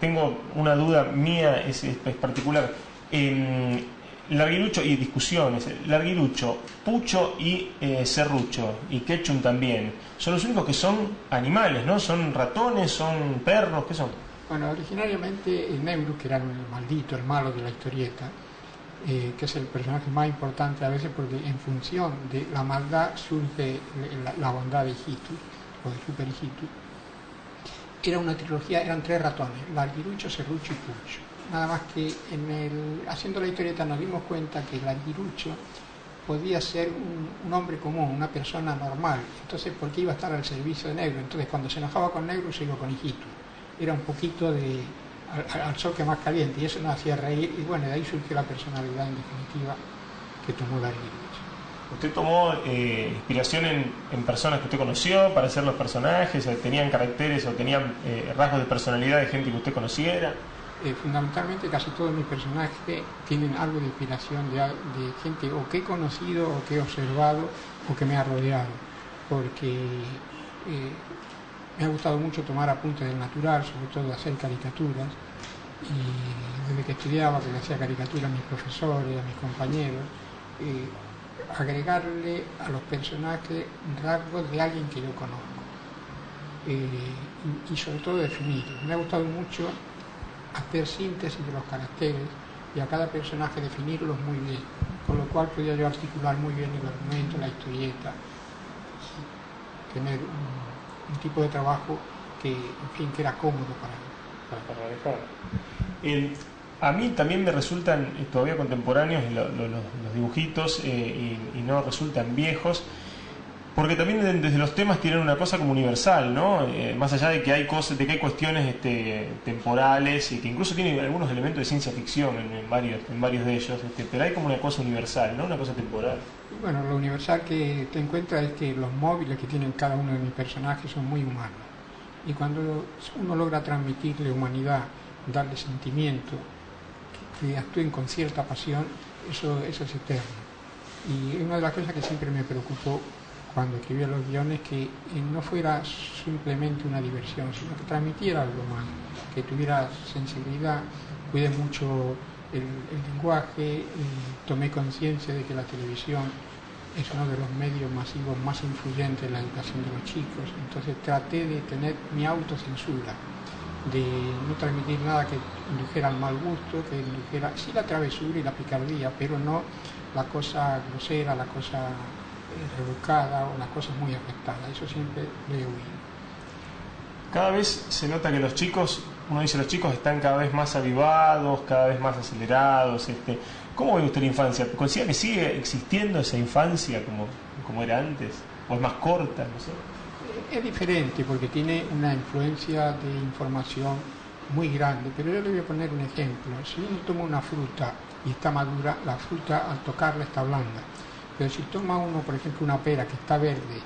tengo una duda mía, es particular. Larguirucho y discusiones. Larguirucho, pucho y serrucho, y quechum también. Son los únicos que son animales, ¿no? ¿Son ratones, son perros, qué son? Bueno, originariamente el Neurus, que era el maldito, el malo de la historieta, que es el personaje más importante a veces porque en función de la maldad surge la bondad de Hijitus, o de Super Hijitus. Era una trilogía, eran 3 ratones, Larguirucho, Serrucho y Pucho. Nada más que haciendo la historieta nos dimos cuenta que Larguirucho podía ser un hombre común, una persona normal. Entonces, ¿por qué iba a estar al servicio de Neurus? Entonces, cuando se enojaba con Neurus, se iba con Hijitus. Era un poquito al sol que más caliente, y eso nos hacía reír, y bueno, de ahí surgió la personalidad en definitiva que tomó Larguirucho. ¿Usted tomó inspiración en personas que usted conoció para hacer los personajes? ¿Tenían caracteres o tenían rasgos de personalidad de gente que usted conociera? Fundamentalmente casi todos mis personajes tienen algo de inspiración de gente o que he conocido o que he observado o que me ha rodeado, porque me ha gustado mucho tomar apuntes del natural, sobre todo de hacer caricaturas, y desde que estudiaba, que le hacía caricaturas a mis profesores, a mis compañeros, agregarle a los personajes rasgos de alguien que yo conozco, y sobre todo definirlos. Me ha gustado mucho hacer síntesis de los caracteres y a cada personaje definirlos muy bien, con lo cual podía yo articular muy bien el argumento, la historieta, y tener un tipo de trabajo que, en fin, que era cómodo para manejar. A mí también me resultan todavía contemporáneos los dibujitos y no resultan viejos, porque también desde los temas tienen una cosa como universal, ¿no? Más allá de que hay cosas, de que hay cuestiones temporales y que incluso tienen algunos elementos de ciencia ficción en varios de ellos, pero hay como una cosa universal, ¿no? Una cosa temporal. Bueno, lo universal que te encuentras es que los móviles que tienen cada uno de mis personajes son muy humanos, y cuando uno logra transmitirle humanidad, darle sentimiento, que actúen con cierta pasión, eso es eterno. Y una de las cosas que siempre me preocupó cuando escribía los guiones, que no fuera simplemente una diversión, sino que transmitiera algo más, que tuviera sensibilidad. Cuidé mucho el lenguaje, tomé conciencia de que la televisión es uno de los medios masivos más influyentes en la educación de los chicos, entonces traté de tener mi autocensura, de no transmitir nada que indujera al mal gusto, que indujera sí la travesura y la picardía, pero no la cosa grosera, la cosa rebuscada o las cosas muy afectadas. Eso siempre le he oído. Cada vez se nota que los chicos, uno dice los chicos están cada vez más avivados, cada vez más acelerados. ¿Cómo ve usted la infancia? ¿Considera que sigue existiendo esa infancia como era antes? ¿O es más corta? No sé. Es diferente porque tiene una influencia de información muy grande, pero yo le voy a poner un ejemplo. Si uno toma una fruta y está madura, la fruta al tocarla está blanda. Pero si toma uno, por ejemplo, una pera que está verde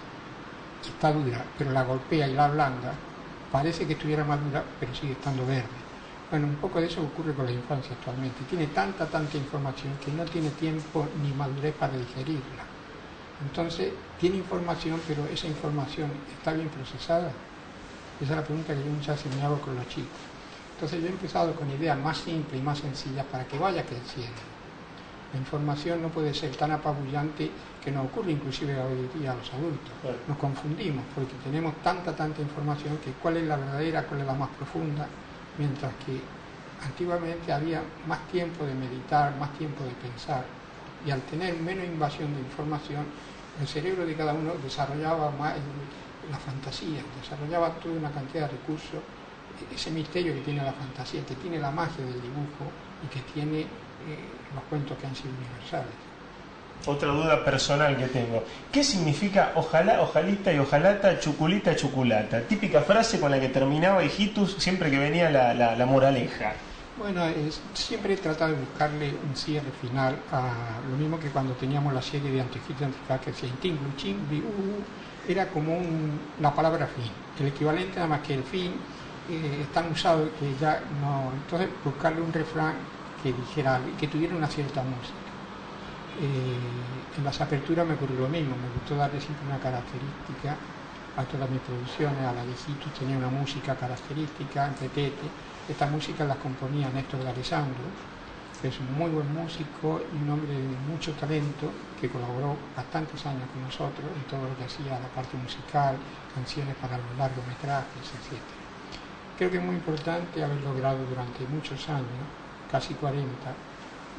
y está dura, pero la golpea y la ablanda, parece que estuviera madura, pero sigue estando verde. Bueno, un poco de eso ocurre con la infancia actualmente. Tiene tanta información que no tiene tiempo ni madurez para digerirla. Entonces, tiene información, pero esa información está bien procesada. Esa es la pregunta que yo muchas veces me hago con los chicos. Entonces, yo he empezado con ideas más simples y más sencillas para que vaya creciendo. La información no puede ser tan apabullante, que nos ocurre inclusive hoy día a los adultos. Nos confundimos porque tenemos tanta información que cuál es la verdadera, cuál es la más profunda, mientras que antiguamente había más tiempo de meditar, más tiempo de pensar, y al tener menos invasión de información, el cerebro de cada uno desarrollaba más la fantasía, desarrollaba toda una cantidad de recursos, ese misterio que tiene la fantasía, que tiene la magia del dibujo y que tiene los cuentos que han sido universales. Otra duda personal que tengo. ¿Qué significa ojalá, ojalita y ojalata, chuculita, chuculata? Típica frase con la que terminaba Hijitus siempre que venía la moraleja. Bueno, siempre he tratado de buscarle un cierre final a lo mismo que cuando teníamos la serie de Antiojito y Antifaz que decía Intin, Luchin, era como la palabra fin, el equivalente nada más que el fin es tan usado que ya no. Entonces buscarle un refrán que dijera algo y que tuviera una cierta música. En las aperturas me ocurrió lo mismo, me gustó darle siempre una característica a todas mis producciones. A la de Hijitus tenía una música característica, en Petete, Esta música la componía Néstor de Alessandro, que es un muy buen músico y un hombre de mucho talento, que colaboró bastantes años con nosotros en todo lo que hacía la parte musical, canciones para los largometrajes, etc. Creo que es muy importante haber logrado durante muchos años, casi 40,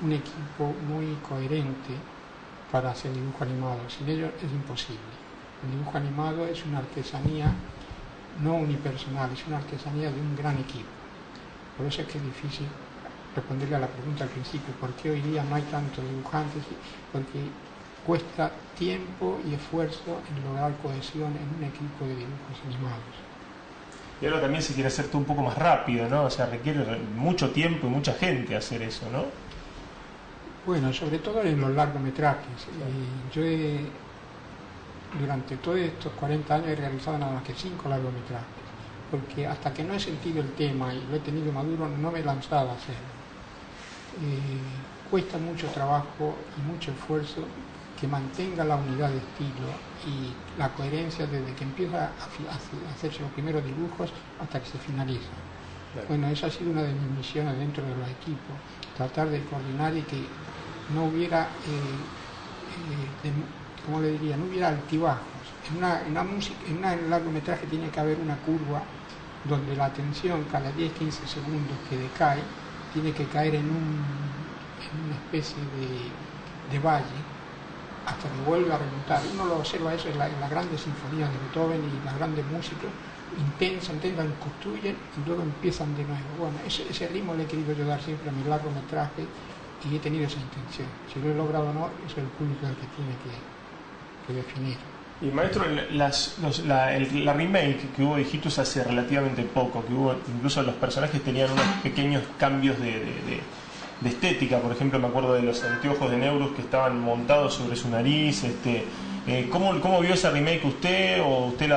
un equipo muy coherente para hacer dibujo animado. Sin ellos es imposible. El dibujo animado es una artesanía no unipersonal, es una artesanía de un gran equipo. Por eso es que es difícil responderle a la pregunta al principio, ¿por qué hoy día no hay tantos dibujantes? Porque cuesta tiempo y esfuerzo en lograr cohesión en un equipo de dibujos animados. Y ahora también se quiere hacer todo un poco más rápido, ¿no? O sea, requiere mucho tiempo y mucha gente hacer eso, ¿no? Bueno, sobre todo en los largometrajes. Yo durante todos estos 40 años he realizado nada más que 5 largometrajes, porque hasta que no he sentido el tema y lo he tenido maduro, no me he lanzado a hacerlo. Cuesta mucho trabajo y mucho esfuerzo que mantenga la unidad de estilo y la coherencia desde que empieza a hacerse los primeros dibujos hasta que se finaliza. Claro. Bueno, esa ha sido una de mis misiones dentro de los equipos, tratar de coordinar y que no hubiera, ¿cómo le diría? No hubiera altibajos. En un largometraje tiene que haber una curva donde la atención cada 10-15 segundos que decae tiene que caer en una especie de valle hasta que vuelve a remontar. Uno lo observa eso en las grandes sinfonías de Beethoven y las grandes músicas, intensan, construyen y luego empiezan de nuevo. Bueno, ese ritmo le he querido yo dar siempre a mi largometraje y he tenido esa intención. Si lo he logrado o no, es el público el que tiene que definir. Y maestro, la remake que hubo de Hijitus hace relativamente poco, que hubo incluso los personajes tenían unos pequeños cambios de estética. Por ejemplo, me acuerdo de los anteojos de Neurus que estaban montados sobre su nariz. ¿Cómo vio esa remake usted? ¿O usted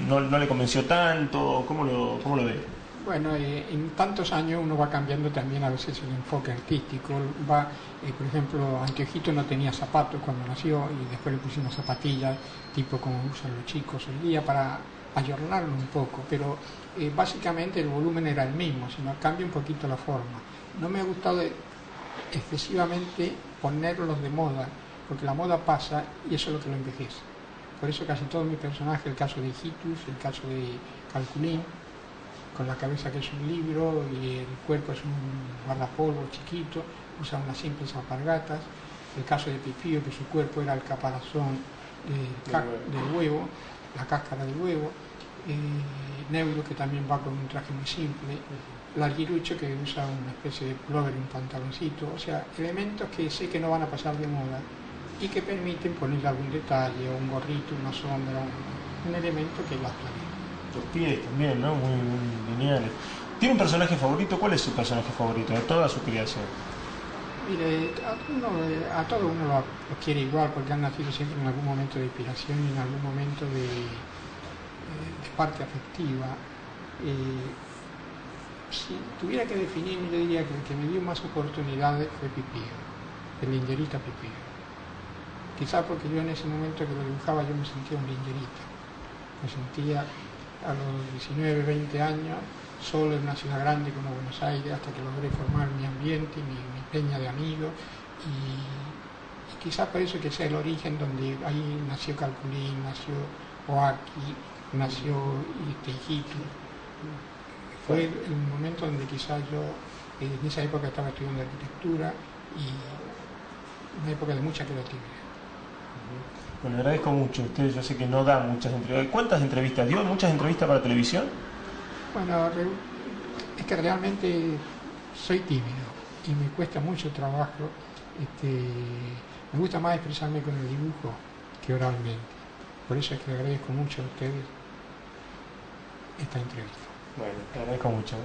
no le convenció tanto? ¿Cómo lo ve? Bueno, en tantos años uno va cambiando también a veces el enfoque artístico. Por ejemplo, Anteojito no tenía zapatos cuando nació y después le pusimos zapatillas, tipo como usan los chicos hoy día, para ayornarlo un poco. Pero básicamente el volumen era el mismo, sino cambia un poquito la forma. No me ha gustado excesivamente ponerlos de moda, porque la moda pasa y eso es lo que lo envejece. Por eso casi todos mis personajes, el caso de Hijitus, el caso de Calculín, con la cabeza que es un libro y el cuerpo es un guardapolvo chiquito, usa unas simples alpargatas. El caso de Pipío, que su cuerpo era el caparazón del huevo, la cáscara del huevo. Neuro, que también va con un traje muy simple. Larguirucho, que usa una especie de plover y un pantaloncito. O sea, elementos que sé que no van a pasar de moda y que permiten ponerle algún detalle, o un gorrito, una sombra, un elemento que las planea. Los pies también, ¿no? Muy lineales. ¿Tiene un personaje favorito? ¿Cuál es su personaje favorito de toda su creación? Mire, a todo uno lo quiere igual, porque han nacido siempre en algún momento de inspiración y en algún momento de parte afectiva. Si tuviera que definirme, yo diría que el que me dio más oportunidades fue Pipío, el lingerita Pipío. Quizá porque yo en ese momento que lo dibujaba yo me sentía un lingerita. Me sentía a los 19, 20 años, solo en una ciudad grande como Buenos Aires, hasta que logré formar mi ambiente, mi peña de amigos, y quizás por eso que sea el origen donde ahí nació Calculín, nació Oaki, nació Hijitus. Fue el momento donde quizás yo, en esa época estaba estudiando arquitectura y una época de mucha creatividad. Bueno, le agradezco mucho. Usted, yo sé que no da muchas entrevistas. ¿Cuántas entrevistas dio? ¿Muchas entrevistas para televisión? Bueno, es que realmente soy tímido y me cuesta mucho trabajo. Me gusta más expresarme con el dibujo que oralmente. Por eso es que le agradezco mucho a ustedes esta entrevista. Bueno, le agradezco mucho.